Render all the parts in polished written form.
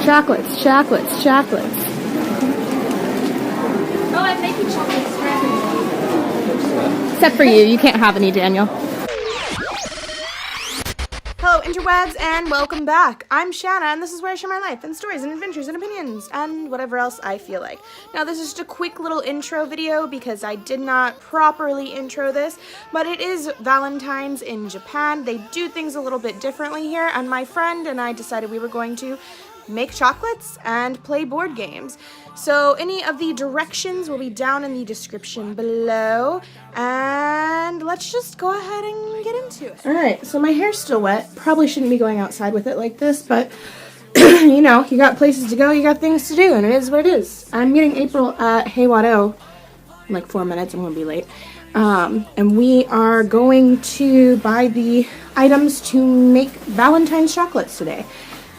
Chocolates, chocolates, chocolates. Oh, I'm making chocolates for everyone. Except for you. You can't have any, Daniel. Hello interwebs and welcome back. I'm Shanna and this is where I share my life and stories and adventures and opinions and whatever else I feel like. Now this is just a quick little intro video because I did not properly intro this, but it is Valentine's in Japan. They do things a little bit differently here, and my friend and I decided we were going to make chocolates and play board games. So any of the directions will be down in the description below, and let's just go ahead and get into it. Alright, so my hair's still wet. Probably shouldn't be going outside with it like this, but you know, you got places to go, you got things to do, and it is what it is. I'm meeting April at Haywado in like 4 minutes. I'm gonna be late. And we are going to buy the items to make Valentine's chocolates today.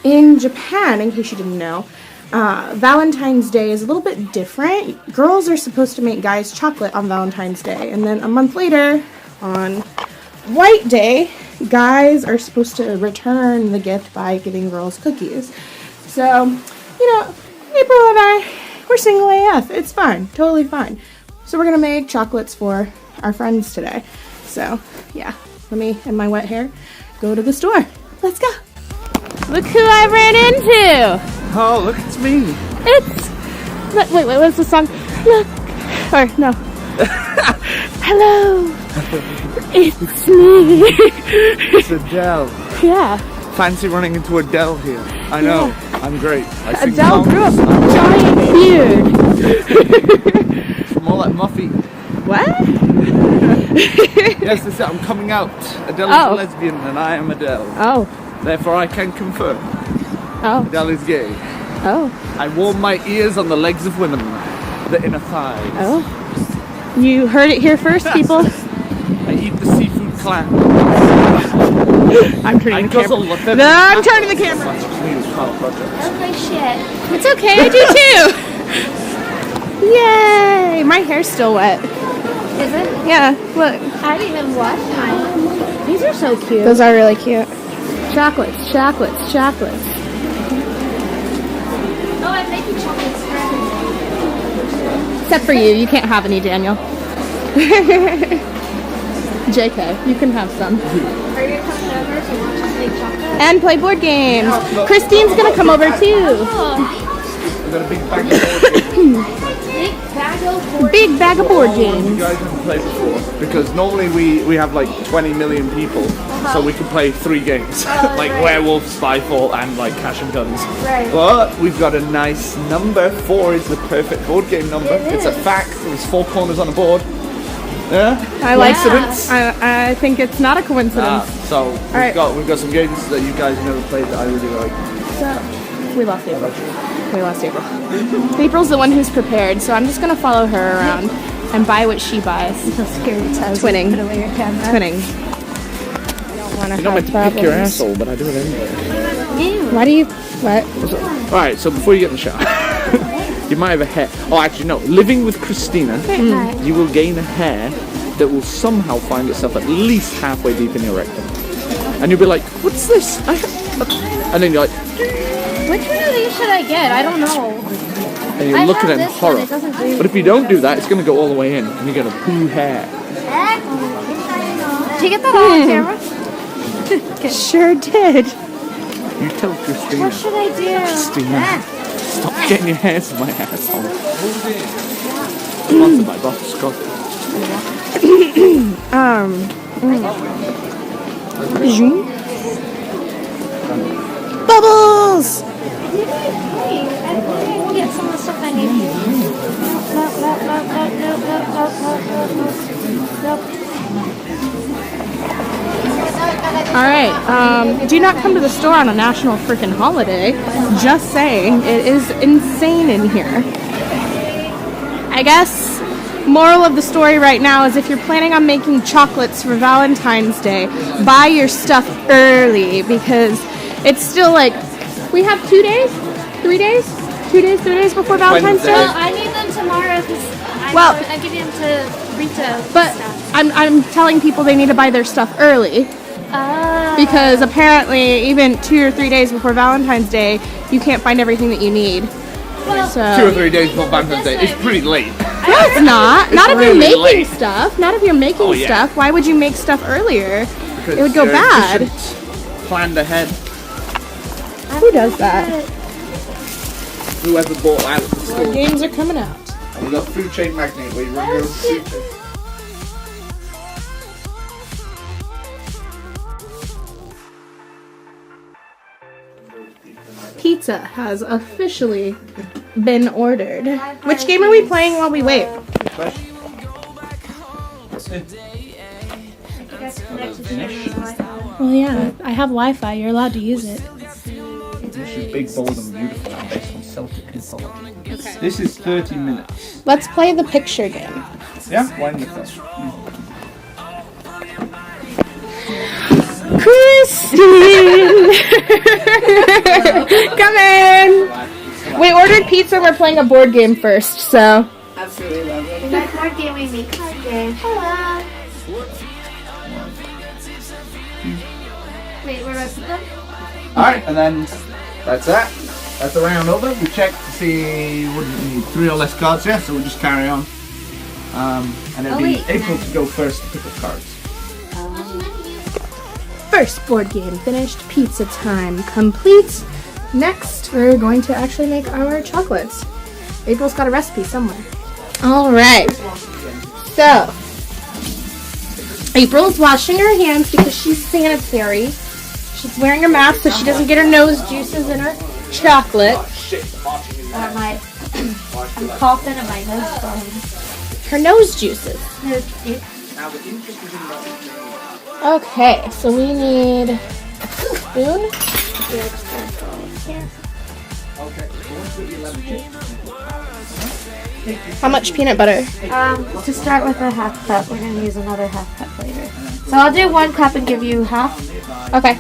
In Japan, in case you didn't know, Valentine's Day is a little bit different. Girls are supposed to make guys chocolate on Valentine's Day, and then a month later, on White Day, guys are supposed to return the gift by giving girls cookies. So, you know, April and I, we're single AF. It's fine, totally fine. So we're gonna make chocolates for our friends today. So, yeah, let me, in my wet hair, go to the store. Let's go. Look who I ran into! Oh, look, it's me. Wait, what's the song? Look, or no. Hello, it's me. It's Adele. Yeah. Fancy running into Adele here. I know, yeah. I'm great. Adele grew up with a giant beard. It's more like Muffy. What? Yes, that's it. I'm coming out. Adele is a lesbian and I am Adele. Oh. Therefore, I can confirm. Oh. Adele is gay. Oh. I warm my ears on the legs of women, the inner thighs. Oh. You heard it here first, people. I eat the seafood clam. I'm turning the camera. No, I'm turning the camera. That's my shit. It's okay, I do too. Yay! My hair's still wet. Is it? Yeah, look. I didn't even wash mine. These are so cute. Those are really cute. Chocolates, chocolates, chocolates. Oh, I'm making chocolates for everyone. Except for you. You can't have any, Daniel. JK, you can have some. Are you coming over to watch us make chocolate? And play board games. Christine's gonna come over too. Oh. We've got a big bag of board games. Big bag of board games. You guys haven't played before, because normally we have like 20 million people, so we can play 3 games, like Werewolf, Spyfall, and like Cash and Guns. Right. But we've got a nice number. 4 is the perfect board game number. It's a fact. There's 4 corners on a board. Yeah. I like coincidence. I think it's not a coincidence. So we've got some games that you guys never played that I really like. So we lost April. We lost April. April's the one who's prepared, so I'm just gonna follow her around and buy what she buys. I'm so scared to tell you. Twinning. Put away your camera. Twinning. I don't want to You're not meant to pick your asshole, but I do it anyway. Ew. Why do you? What? Alright, so before you get in the shower, you might have a hair. Oh, actually, no. Living with Christina, you will gain a hair that will somehow find itself at least halfway deep in your rectum. And you'll be like, what's this? And then you're like, Which one of these should I get? I don't know. and you're looking at it in horror. But if you don't do that, it's going to go all the way in, and you're going to poo hair. Did you get that on camera? Sure did. You tell Christina. What should I do? Christina, stop getting your hands in my asshole. Sponsored by Butterscotch. Bubbles! I get some of the stuff I need. Alright, do not come to the store on a national freaking holiday. Just saying, it is insane in here. I guess, moral of the story right now is if you're planning on making chocolates for Valentine's Day, buy your stuff early, because it's still like, we have 2 days? 3 days? 2 days, 3 days before Valentine's Day? Well, I need them tomorrow because I'm giving them to Rita. But I'm telling people they need to buy their stuff early. Because apparently, even 2 or 3 days before Valentine's Day, you can't find everything that you need. So 2 or 3 days before Valentine's Day. It's pretty late. no, it's not. Not if you're really making late. stuff. Not if you're making yeah. stuff. Why would you make stuff earlier? Because It would go you're bad. efficient, planned ahead. Who does that? Whoever bought out at the The store. games are coming out. We've got Food Chain Magnate where you run your own food chain. Pizza has officially been ordered. Which game are we playing while we wait? Well, yeah, I have Wi-Fi. You're allowed to use it. This is big, bold, and beautiful and based on Celtic mythology. This is 30 minutes. Let's play the picture game. Yeah? Wonderful. Christine! Come in! We ordered pizza and we're playing a board game first, so. Absolutely love it. That card game we make card game. Hello. Wait, where do I put them? Alright, and then that's that. That's the round over. We checked to see what do we need? 3 or less cards, yeah, so we'll just carry on. And it'll be April to go first to pick up cards. First board game finished, pizza time complete. Next, we're going to actually make our chocolates. April's got a recipe somewhere. Alright. So, April's washing her hands because she's sanitary. She's wearing a mask so she doesn't get her nose juices in her chocolate. I'm coughing and my nose going. Her nose juices. Okay, so we need a spoon. How much peanut butter? To start with a half cup, we're going to use another half cup later. So I'll do 1 cup and give you half. Okay.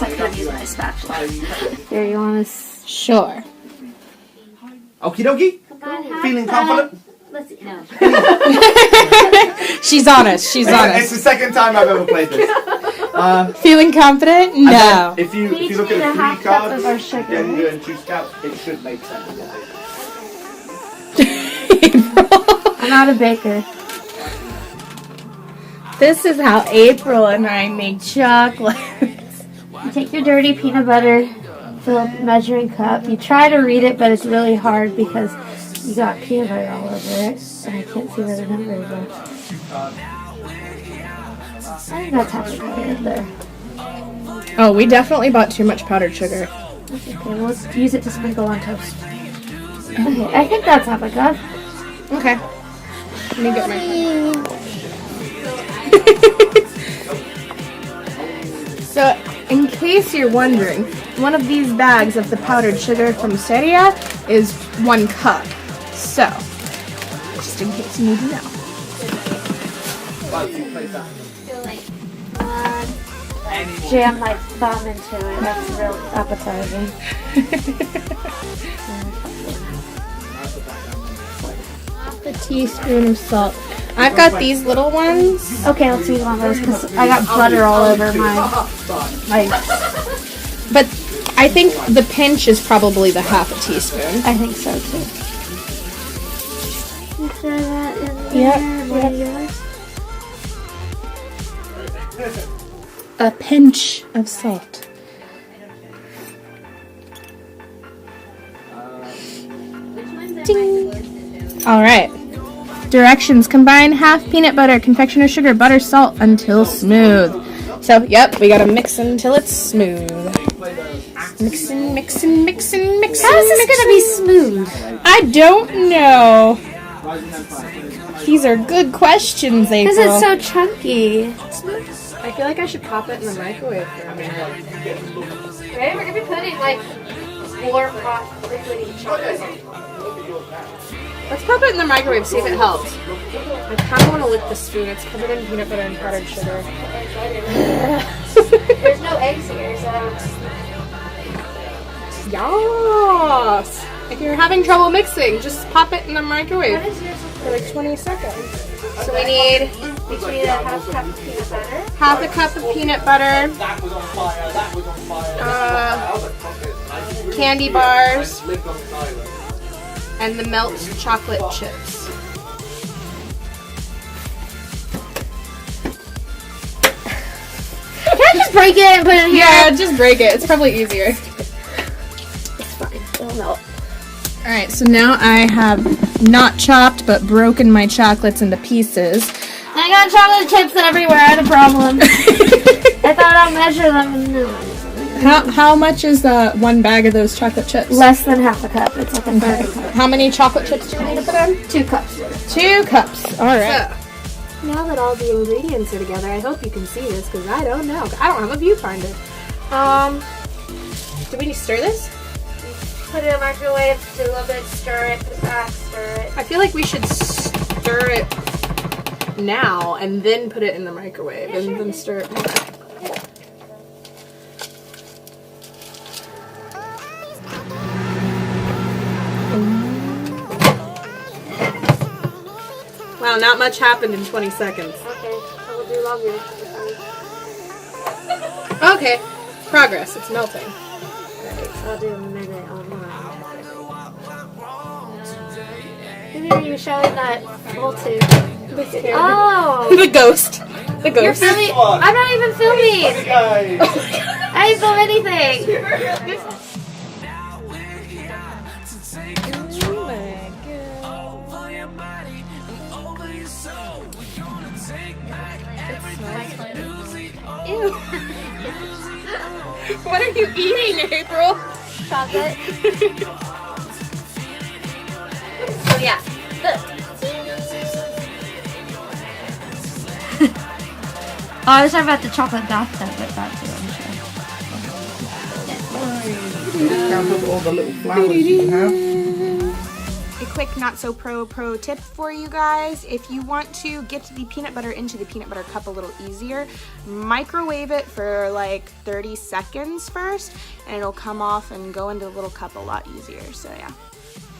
I could have used my spatula. Here, you want to... Sure. Okie dokie. Feeling confident? Let's see. No. She's honest. She's It's honest. the second time I've ever played this. Feeling confident? And No. then if you Each look need a at the half 3 cup cards, of our sugar. gender and choose cap, it should make sense. I'm not a baker. This is how April and I make chocolate. You take your dirty peanut butter, fill up the measuring cup. You try to read it, but it's really hard because you got peanut butter all over it. And I can't see where the numbers are. I think that's half the butter in there. Oh, we definitely bought too much powdered sugar. Okay, well, let's use it to sprinkle on toast. Okay, I think that's half a cup. Okay. Let me get my. So, in case you're wondering, one of these bags of the powdered sugar from Seria is 1 cup. So, just in case you need to know. Jam my thumb into it. That's real appetizing. Half a teaspoon of salt. I've got these little ones. Okay, let's use one of those because I got butter all over my. But I think the pinch is probably the half a teaspoon. I think so too. You throw that in Yep, there. yep. A pinch of salt. Ding. All right. Directions: combine half peanut butter, confectioner sugar, butter, salt until smooth. So, yep, we gotta mix until it's smooth. Mixing, mixing, mixing, mixing. How is this gonna be smooth? I don't know. These are good questions, April. Because it's so chunky. I feel like I should pop it in the microwave for a minute. Right? We're gonna be putting like warm hot liquidy chocolate. Let's pop it in the microwave, see if it helps. I kind of want to lick the spoon. It's covered in peanut butter and powdered sugar. There's no eggs here, so. Yes! If you're having trouble mixing, just pop it in the microwave for like 20 seconds. So we need Between a half cup of peanut butter. half a cup of peanut butter, candy bars, and the melt chocolate chips. Can I just break it and put it in here? Yeah, just break it. It's probably easier. It's fine. It'll melt. Alright, so now I have not chopped but broken my chocolates into pieces. I got chocolate chips everywhere. I had a problem. I thought I'll measure them. And no. How much is one bag of those chocolate chips? Less than half a cup. It's like a third of a cup. How many chocolate chips do you need to put in? 2 cups. 2 cups. Alright. Now that all the ingredients are together, I hope you can see this because I don't know. I don't have a viewfinder. Do we need to stir this? Put it in the microwave. Do a little bit. Stir it. Put it back. Stir it. I feel like we should stir it now and then put it in the microwave and then stir it more. Wow, not much happened in 20 seconds. Okay. I will do longer. Okay, progress. It's melting. Alright, so I'll do a minute on mine. You're showing that full tube. Oh! The ghost. The ghost. You're filming? I'm not even filming! I didn't film anything! Ew. What are you eating, April? Chocolate. So yeah. Oh, I was talking about the chocolate bathtub, but that's what I'm Count up all the little flowers you can have. A quick not so pro tip for you guys. If you want to get the peanut butter into the peanut butter cup a little easier, microwave it for like 30 seconds first and it'll come off and go into the little cup a lot easier. So yeah,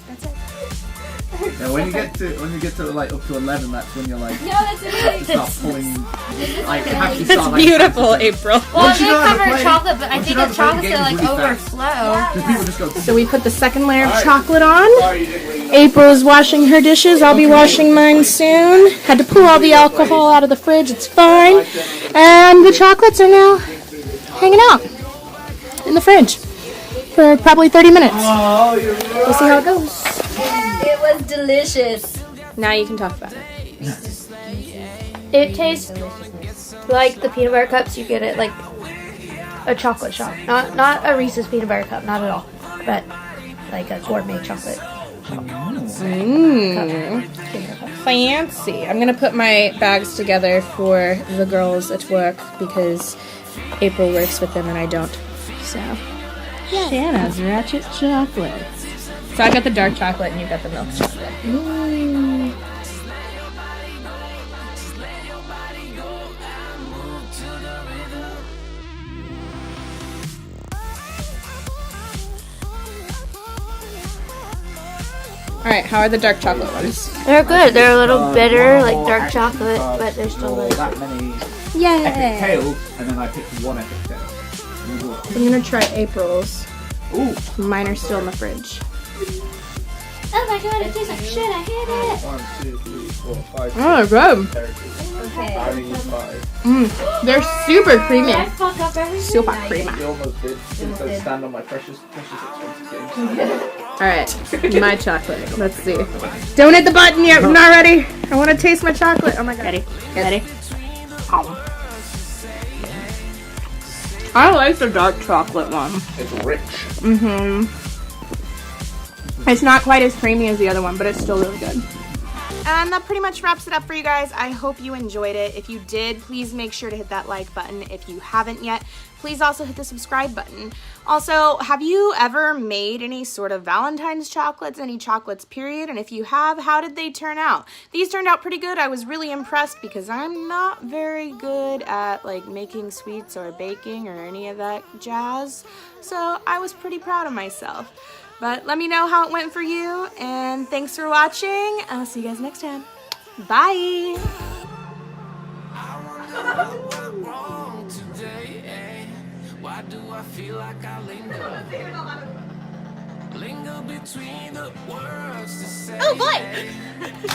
that's it. Yeah, when you get to like up to 11, that's when you're like, No, that's it. start pulling. Like, you have to start, like, Beautiful, April. Well, Once they you know how to cover play- chocolate, but I once you think know the how to play chocolate's gonna like games really fast. overflow. Because people just go. So we put the second layer of chocolate on. April is washing her dishes. I'll be washing mine soon. Had to pull all the alcohol out of the fridge. It's fine. And the chocolates are now hanging out in the fridge for probably 30 minutes. We'll see how it goes. It was delicious. Now you can talk about it. It tastes like the peanut butter cups you get at like a chocolate shop. Not a Reese's peanut butter cup, not at all. But like a gourmet chocolate shop. Fancy. I'm gonna put my bags together for the girls at work because April works with them and I don't. So yeah. Shanna's Ratchet Chocolate. So I got the dark chocolate and you got the milk chocolate. Alright, how are the dark chocolate ones? They're good. They're a little bitter, like dark chocolate, but they're still really that good. many Yay! epic tails, and then I picked one epic tail. I'm gonna try April's. Ooh. Mine are still in the fridge. Oh my god, it tastes like shit. I hate it. 1, 2, 3, 4, 5, Oh, good. Okay. I need 5. They're super creamy. I fuck up everything. Super creamy. You almost did. Since I stand on my precious expensive games. Alright, my chocolate. Let's see. Don't hit the button yet. I'm not ready. I want to taste my chocolate. Oh my god. Ready? Ready? I like the dark chocolate one. It's rich. It's not quite as creamy as the other one, but it's still really good. And that pretty much wraps it up for you guys. I hope you enjoyed it. If you did, please make sure to hit that like button. If you haven't yet, please also hit the subscribe button. Also, have you ever made any sort of Valentine's chocolates, any chocolates period? And if you have, how did they turn out? These turned out pretty good. I was really impressed because I'm not very good at like making sweets or baking or any of that jazz. So I was pretty proud of myself. But let me know how it went for you, and thanks for watching. I'll see you guys next time. Bye! Why do I feel like I linger between the words to say? Oh boy!